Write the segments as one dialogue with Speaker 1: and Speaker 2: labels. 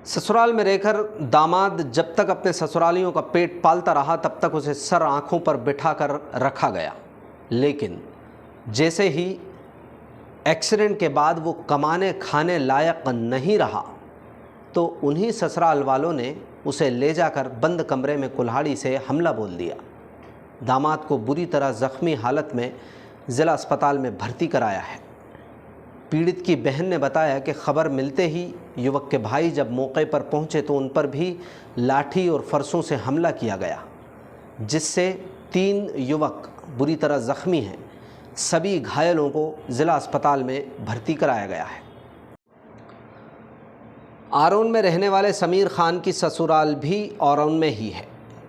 Speaker 1: ससुराल में रहकर दामाद जब तक अपने ससुरालियों का पेट पालता रहा तब तक उसे सर आंखों पर बिठाकर रखा गया। लेकिन जैसे ही एक्सीडेंट के बाद वो कमाने खाने लायक नहीं रहा तो उन्हीं ससुराल वालों ने उसे ले जाकर बंद कमरे में कुल्हाड़ी से हमला बोल दिया। दामाद को बुरी तरह ज़ख्मी हालत में ज़िला अस्पताल में भर्ती कराया है। पीड़ित की बहन ने बताया कि खबर मिलते ही युवक के भाई जब मौके पर पहुंचे तो उन पर भी लाठी और फरसों से हमला किया गया, जिससे 3 युवक बुरी तरह ज़ख्मी हैं। सभी घायलों को ज़िला अस्पताल में भर्ती कराया गया है। आरोन में रहने वाले समीर खान की ससुराल भी आरोन में ही है।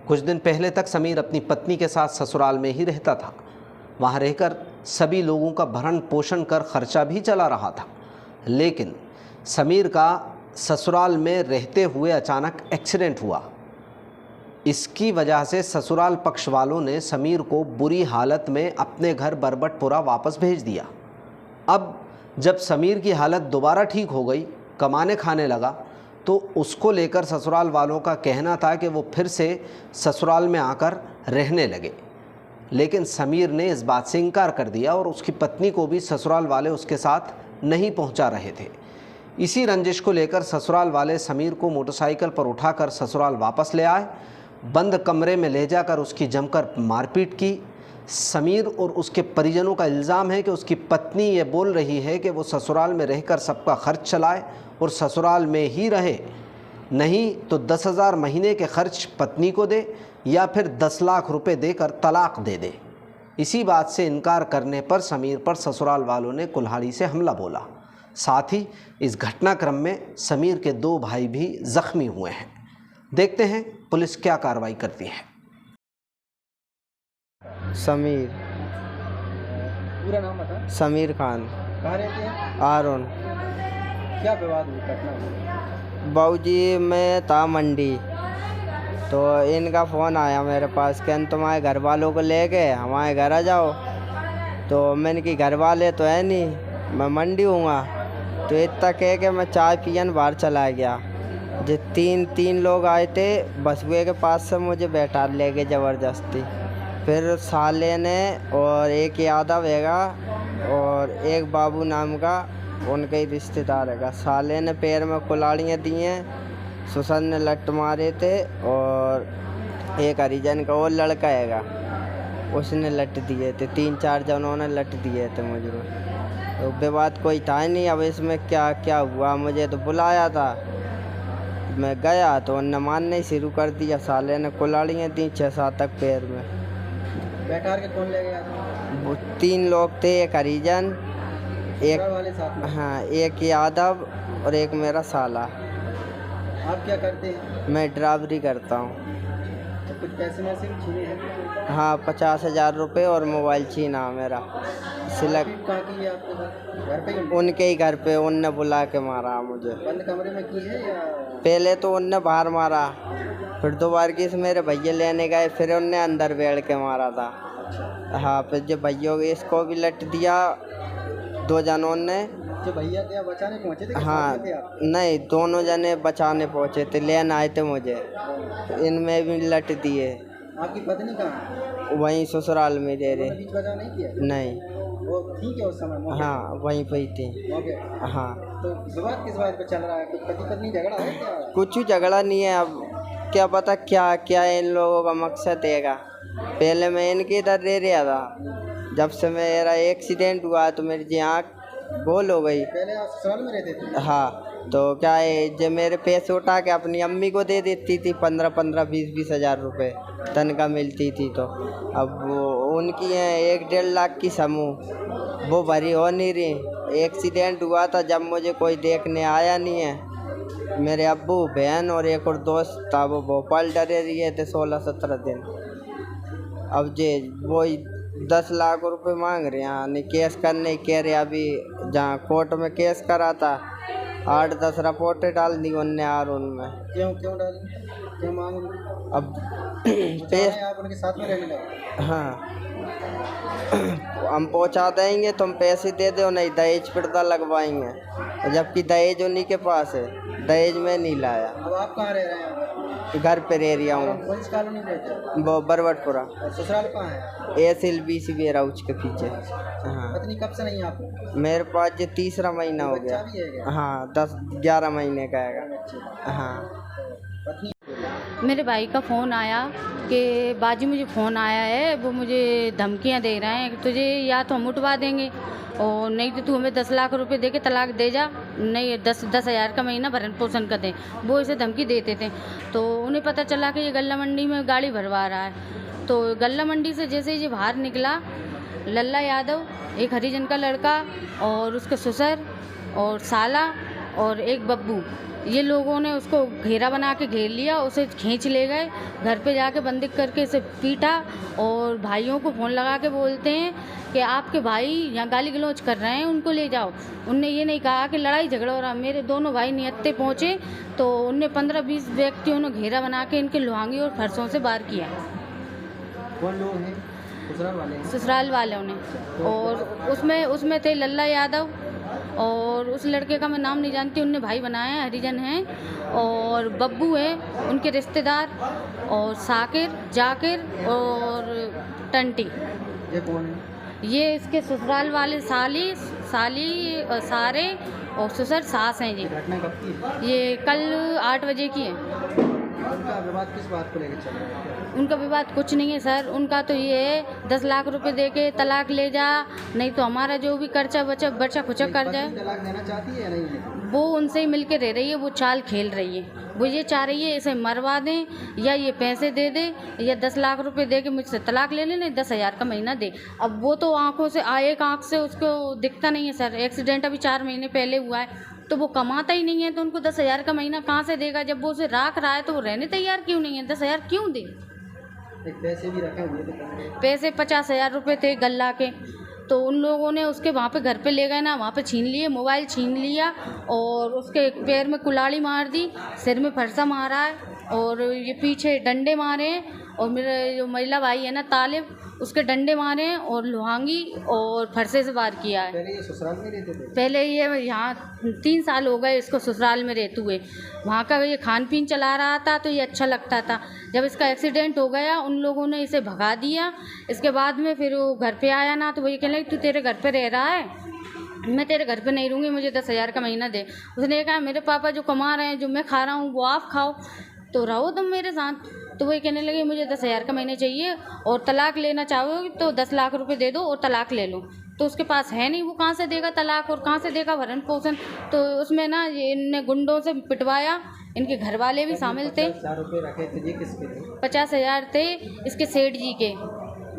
Speaker 1: कुछ दिन पहले तक समीर अपनी पत्नी के साथ ससुराल में ही रहता था। वहाँ रहकर सभी लोगों का भरण पोषण कर खर्चा भी चला रहा था। लेकिन समीर का ससुराल में रहते हुए अचानक एक्सीडेंट हुआ। इसकी वजह से ससुराल पक्ष वालों ने समीर को बुरी हालत में अपने घर बरबटपुरा वापस भेज दिया। अब जब समीर की हालत दोबारा ठीक हो गई, कमाने खाने लगा, तो उसको लेकर ससुराल वालों का कहना था कि वो फिर से ससुराल में आकर रहने लगे। लेकिन समीर ने इस बात से इनकार कर दिया और उसकी पत्नी को भी ससुराल वाले उसके साथ नहीं पहुंचा रहे थे। इसी रंजिश को लेकर ससुराल वाले समीर को मोटरसाइकिल पर उठाकर ससुराल वापस ले आए। बंद कमरे में ले जाकर उसकी जमकर मारपीट की। समीर और उसके परिजनों का इल्ज़ाम है कि उसकी पत्नी ये बोल रही है कि वो ससुराल में रहकर सबका खर्च चलाए और ससुराल में ही रहे, नहीं तो 10,000 महीने के खर्च पत्नी को दे या फिर 10 लाख रुपए देकर तलाक दे दे। इसी बात से इनकार करने पर समीर पर ससुराल वालों ने कुल्हाड़ी से हमला बोला। साथ ही इस घटनाक्रम में समीर के 2 भाई भी जख्मी हुए हैं। देखते हैं पुलिस क्या कार्रवाई करती है।
Speaker 2: समीर।
Speaker 3: पूरा नाम बता।
Speaker 2: समीर खान।
Speaker 3: कहाँ रहते हैं?
Speaker 2: आरोन।
Speaker 3: क्या विवाद हुई घटना?
Speaker 2: बाबूजी मैं था मंडी, तो इनका फ़ोन आया मेरे पास कि तुम्हारे घर वालों को लेके हमारे घर आ जाओ। तो मैंने कि घर वाले तो है नहीं, मैं मंडी हूँगा। तो इतना कह के मैं चाय पियन बाहर चला गया। जो तीन लोग आए थे बसुए के पास से मुझे बैठा ले गए ज़बरदस्ती। फिर साले ने और एक यादव हैगा और एक बाबू नाम का उनके ही रिश्तेदार हैगा। साले ने पैर में कुल्हाड़ियाँ दी हैं, सुसन ने लट मारे थे और एक हरिजन का और लड़का हैगा उसने लट दिए थे। 3-4 जनों ने लट दिए थे मुझे। तो विवाद कोई था ही नहीं। अब इसमें क्या क्या हुआ, मुझे तो बुलाया था, मैं गया तो उन्होंने मारने शुरू कर दिया। साले ने कुल्हाड़ियाँ दी 6-7 तक पैर में।
Speaker 3: बैठा के कौन ले गया?
Speaker 2: वो 3 लोग थे, एक हरिजन, एक
Speaker 3: वाले साथ में?
Speaker 2: हाँ, एक यादव और एक मेरा साला।
Speaker 3: आप क्या करते हैं?
Speaker 2: मैं ड्राइवरी करता हूँ।
Speaker 3: तो कुछ पैसे में से छीने हैं?
Speaker 2: हाँ, 50,000 रुपये और मोबाइल छीना मेरा। सिलेक्ट
Speaker 3: कहाँ की है आपके घर पे?
Speaker 2: उनके ही घर पे उनने बुला के मारा मुझे।
Speaker 3: बंद कमरे में की है या?
Speaker 2: पहले तो उनने बाहर मारा, फिर 2 बार की मेरे भैया लेने गए, फिर उनने अंदर बैठ के मारा था। हाँ, फिर जो भैया इसको भी लट दिया 2 जनों ने।
Speaker 3: जो भैया क्या बचाने पहुँचे थे?
Speaker 2: हाँ,
Speaker 3: थे आप?
Speaker 2: नहीं, दोनों जने बचाने पहुँचे थे, लेने आए थे मुझे। इनमें भी लट दिए।
Speaker 3: आपकी पत्नी कहाँ?
Speaker 2: वहीं ससुराल में दे रहे।
Speaker 3: बीच बचा नहीं किया?
Speaker 2: नहीं।
Speaker 3: वो ठीक है उस समय?
Speaker 2: हाँ, वहीं पे ही थी।
Speaker 3: ओके।
Speaker 2: हाँ।
Speaker 3: तो विवाद किस बात पे चल रहा है? कुछ पति पत्नी झगड़ा है क्या?
Speaker 2: कुछ झगड़ा नहीं है। अब क्या पता क्या क्या इन लोगों का मकसद हैगा। पहले मैं इनके इधर रह रहा था, जब से मेरा एक्सीडेंट हुआ तो मेरी जी आँख गोल हो गई।
Speaker 3: पहले आप ससुराल में रहते थे?
Speaker 2: हाँ, तो क्या है, जब मेरे पैसे उठा के अपनी अम्मी को दे देती थी 15-15, 20-20 हज़ार रुपये तनख्वाह मिलती थी। तो अब वो उनकी है 1-1.5 लाख की समूह, वो भरी हो नहीं रही। एक्सीडेंट हुआ था जब मुझे कोई देखने आया नहीं है। मेरे अब्बू, बहन और एक और दोस्त था, वो भोपाल डरे रहे थे 16-17 दिन। अब जे वो 10 लाख रुपए मांग रहे हैं, नहीं केस करने कह रहे। अभी जहाँ कोर्ट में केस करा था 8-10 रिपोर्टें डाल दी उनने आरोन में।
Speaker 3: क्यों डाली? क्यों मांग?
Speaker 2: अब
Speaker 3: आप उनके साथ में रहने लगे?
Speaker 2: हाँ, हम पहुंचा देंगे, तुम पैसे दे दो, नहीं दहेज पर्दा लगवाएंगे। जबकि दहेज उन्हीं के पास है, दहेज में नहीं लाया।
Speaker 3: अब आप कहाँ रह रहे हैं?
Speaker 2: घर पे रह रहा हूँ,
Speaker 3: कौन सी कॉलोनी रहते हैं?
Speaker 2: वो बरवटपुरा,
Speaker 3: और ससुराल कहाँ है?
Speaker 2: SLBC वेयरहाउस के पीछे। हाँ,
Speaker 3: पत्नी कब से नहीं है आपको?
Speaker 2: मेरे पास ये तीसरा महीना हो
Speaker 3: बच्चा
Speaker 2: गया।
Speaker 3: भी है क्या?
Speaker 2: हाँ, 10-11 महीने का है।
Speaker 3: बच्चे।
Speaker 2: हाँ,
Speaker 3: पत्नी
Speaker 4: मेरे भाई का फ़ोन आया कि बाजी मुझे फ़ोन आया है, वो मुझे धमकियां दे रहे हैं कि तुझे या तो हम उठवा देंगे और नहीं तो तू हमें 10 लाख रुपए दे के तलाक दे जा, नहीं 10,000 का महीना भरण पोषण कर दे। वो इसे धमकी देते थे। तो उन्हें पता चला कि ये गल्ला मंडी में गाड़ी भरवा रहा है। तो गल्ला मंडी से जैसे ही ये बाहर निकला, लल्ला यादव, एक हरिजन का लड़का और उसके ससुर और साला और एक बब्बू, ये लोगों ने उसको घेरा बना के घेर लिया, उसे खींच ले गए। घर पे जाके बंदिक करके इसे पीटा और भाइयों को फ़ोन लगा के बोलते हैं कि आपके भाई यहाँ गाली गलौज कर रहे हैं, उनको ले जाओ। उनने ये नहीं कहा कि लड़ाई झगड़ा हो रहा। मेरे दोनों भाई नियत्ते पहुँचे तो उनने 15-20 व्यक्तियों ने घेरा बना के इनके लुहांगी और फरसों से बाहर किया।
Speaker 3: कौन लोग हैं? ससुराल वाले हैं?
Speaker 4: ससुराल वालों ने। और उसमें थे लल्ला यादव और उस लड़के का मैं नाम नहीं जानती, उनने भाई बनाया है, हरिजन हैं, और बब्बू है उनके रिश्तेदार, और साकिर, जाकिर और टंटी।
Speaker 3: ये कौन है?
Speaker 4: ये इसके ससुराल वाले साली सारे और ससुर सास हैं जी।
Speaker 3: घटना कब की है?
Speaker 4: ये कल 8 बजे की है।
Speaker 3: उनका विवाद किस बात को लेकर चल रहा है?
Speaker 4: उनका विवाद कुछ नहीं है सर, उनका तो ये है 10 लाख रुपए दे के तलाक ले जा, नहीं तो हमारा जो भी खर्चा बचा खुचा कर जाए।
Speaker 3: पत्नी तलाक देना चाहती है या नहीं है?
Speaker 4: वो उनसे ही मिलके रह रही है, वो चाल खेल रही है। वो ये चाह रही है इसे मरवा दें या ये पैसे दे दे या 10 लाख रुपए दे के मुझसे तलाक ले लें, 10,000 का महीना दे। अब वो तो आंखों से एक आंख से उसको दिखता नहीं है सर। एक्सीडेंट अभी 4 महीने पहले हुआ है, तो वो कमाता ही नहीं है, तो उनको 10,000 का महीना कहाँ से देगा? जब वो उसे राख रहा है तो वो रहने तैयार क्यों नहीं है? 10,000 क्यों दे?
Speaker 3: एक पैसे भी रखे हुए थे।
Speaker 4: पैसे 50,000 रुपये थे गल्ला के, तो उन लोगों ने उसके वहाँ पे घर पे ले गए ना, वहाँ पे छीन लिए, मोबाइल छीन लिया और उसके पैर में कुल्हाड़ी मार दी, सिर में फरसा मारा है और ये पीछे डंडे मारे हैं। और मेरा जो महिला भाई है ना तालिब, उसके डंडे मारे हैं और लुहांगी और फरसे से वार किया है।
Speaker 3: पहले ये ससुराल में रहते थे?
Speaker 4: पहले ये यहाँ 3 साल हो गए इसको ससुराल में रहते हुए। वहाँ का ये खान पीन चला रहा था तो ये अच्छा लगता था। जब इसका एक्सीडेंट हो गया उन लोगों ने इसे भगा दिया। इसके बाद में फिर वो घर पे आया ना, तो वो ये कहने लगी तू तेरे घर पे रह रहा है, मैं तेरे घर पे नहीं रहूँगी, मुझे 10,000 का महीना दे। उसने कहा मेरे पापा जो कमा रहे हैं, जो मैं खा रहा हूँ वो आप खाओ, तो रहो तुम मेरे साथ। तो वही कहने लगे मुझे 10,000 का महीने चाहिए और तलाक लेना चाहोगे तो 10 लाख रुपए दे दो और तलाक ले लो। तो उसके पास है नहीं, वो कहाँ से देगा तलाक और कहाँ से देगा भरण पोषण? तो उसमें ना ये इनने गुंडों से पिटवाया, इनके घर वाले भी शामिल थे।
Speaker 3: 50,000 रुपये रखे थे, ये किसके थे?
Speaker 4: 50,000 थे इसके सेठ जी के,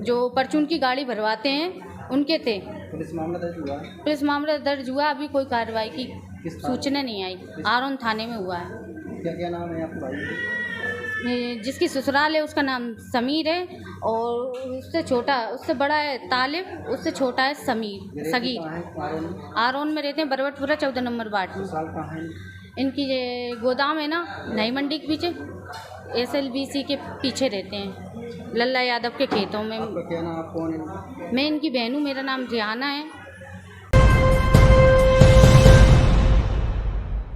Speaker 4: जो परचून की गाड़ी भरवाते हैं, उनके थे।
Speaker 3: पुलिस मामला दर्ज हुआ?
Speaker 4: पुलिस मामला दर्ज हुआ, अभी कोई कार्रवाई की
Speaker 3: किस
Speaker 4: सूचना नहीं आई। आरोन थाने में हुआ है।
Speaker 3: क्या क्या नाम है आपके भाई के?
Speaker 4: जिसकी ससुराल है उसका नाम समीर है और उससे बड़ा है तालिब, उससे छोटा है समीर सगीर।
Speaker 3: कहाँ है? आरोन?
Speaker 4: आरोन में रहते हैं, बरवटपुरा 14 नंबर वार्ड में।
Speaker 3: ससुराल कहाँ है?
Speaker 4: इनकी ये गोदाम है ना नई मंडी के पीछे, SLBC के पीछे रहते हैं, लल्ला यादव के खेतों में।
Speaker 3: आपका क्या नाम? आप कौन है?
Speaker 4: मैं इनकी बहन हूँ, मेरा नाम जियाना है।